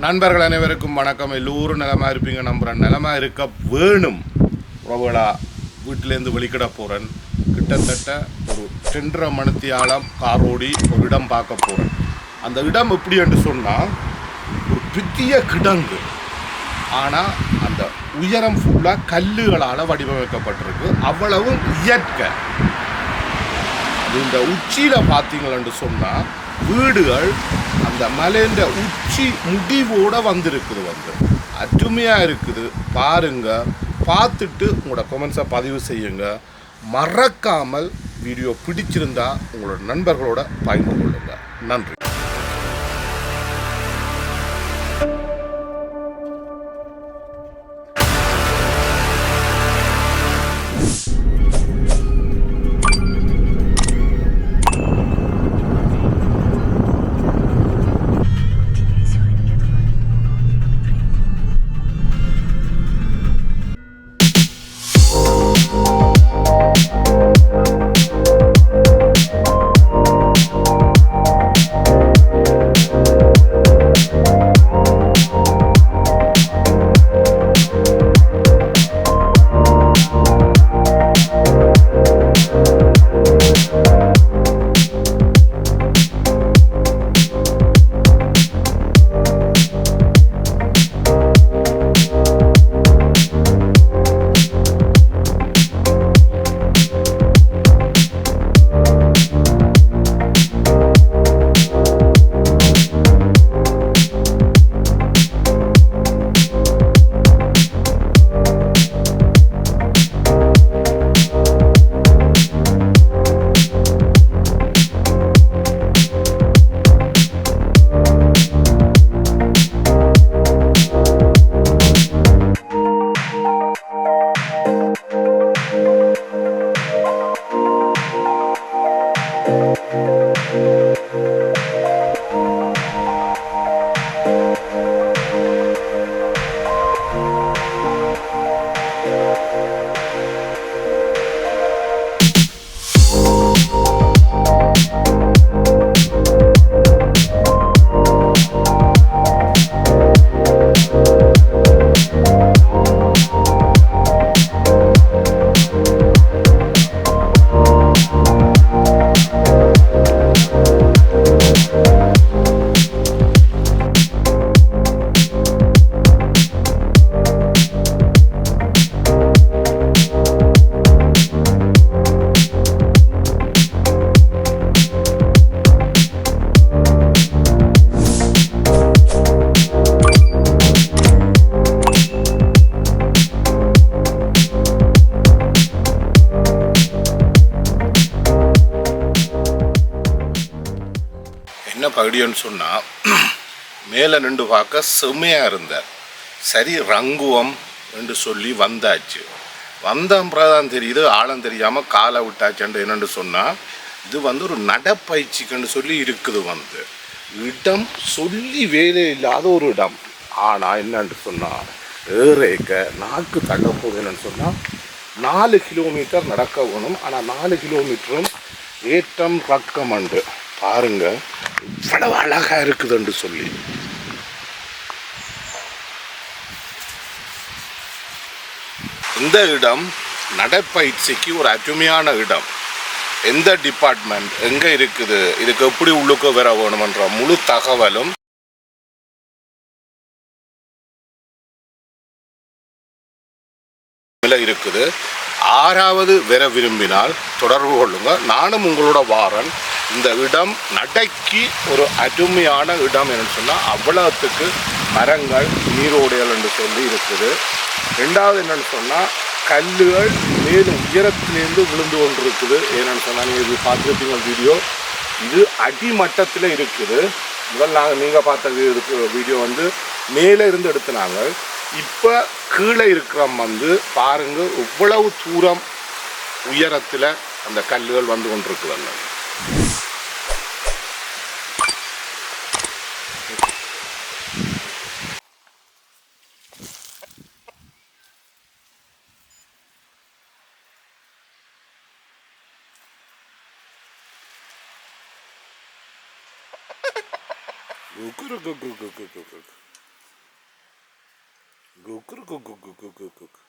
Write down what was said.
நண்பர்கள் அனைவருக்கும் வணக்கம். எல்லோரும் நலமாக இருப்பீங்க நம்புகிறேன். நலமாக இருக்க வேணும். உறவுகளா, வீட்டிலேருந்து வெளிக்கிட போகிறேன். கிட்டத்தட்ட ஒரு 2.5 மணித்தியாலம் கார் ஓடி ஒரு இடம் பார்க்க போகிறேன். அந்த இடம் எப்படி என்று சொன்னால் ஒரு பெரிய கிடங்கு. ஆனால் அந்த உயரம் ஃபுல்லாக கல்லுகளால் வடிவமைக்கப்பட்டிருக்கு. அவ்வளவும் இயற்கை. இந்த உச்சியில் பார்த்தீங்களென்று சொன்னால் வீடுகள் அந்த மலைன்ற உச்சி முடிவோடு வந்திருக்குது. அருமையாக இருக்குது. பாருங்க, பார்த்துட்டு உங்களோட கமெண்ட்ஸை பதிவு செய்யுங்க. மறக்காமல் வீடியோ பிடிச்சிருந்தா உங்களோட நண்பர்களோட பகிர்ந்து கொள்ளுங்க. நன்றி. என்ன பகுதின்னு சொன்னால், மேலே நின்று பார்க்க செம்மையாக இருந்தார். சரி ரங்குவம் என்று சொல்லி வந்தாச்சு. வந்தப்புறம் தெரியுது ஆழம் தெரியாமல் காலை விட்டாச்சுன்னு என்னென்னு சொன்னால், இது ஒரு நடப்பயிற்சிக்குன்னு சொல்லி இருக்குது. இடம் சொல்லி வேலை இல்லாத ஒரு இடம். ஆனால் என்னன்னு சொன்னால், ஏறேக்க நாக்கு தள்ளப்போகுது. என்னென்னு சொன்னால் 4 கிலோமீட்டர் நடக்க வேணும். ஆனால் 4 கிலோமீட்டரும் ஏற்றம் பக்கம் உண்டு. பாருங்க இவ்வளவு அழகா இருக்குதுன்னு சொல்லி. இந்த இடம் நடைப்பயிற்சிக்கு ஒரு அருமையான இடம். எந்த டிபார்ட்மெண்ட் எங்க இருக்குது, இதுக்கு எப்படி உள்ளுக்க வர வேணுமன்ற முழு தகவலும் இருக்குது. 6வது வர விரும்பினால் தொடர்பு கொள்ளுங்க. நானும் உங்களோட வாரன். இந்த இடம் நடைக்கு ஒரு அருமையான இடம் என்னன்னு சொன்னால், அவ்வளவுக்கு மரங்கள் நீரோடைகள் என்று சொல்லி இருக்குது. 2வது என்னன்னு சொன்னால், கல்லுகள் மேலும் உயரத்திலேருந்து விழுந்து கொண்டு இருக்குது. ஏன்னு சொன்னால், நீங்கள் இது பார்த்துருப்பீங்க வீடியோ. இது அடிமட்டத்தில் இருக்குது. நீங்கள் பார்த்த வீடியோ மேலே இருந்து எடுத்துனாங்க. இப்போ கீழே இருக்கிற பாருங்க இவ்வளவு தூரம் உயரத்தில் அந்த கல்லுகள் வந்து கொண்டிருக்குது. குக்கு குக்கு குக்கு குக்கு குக்கு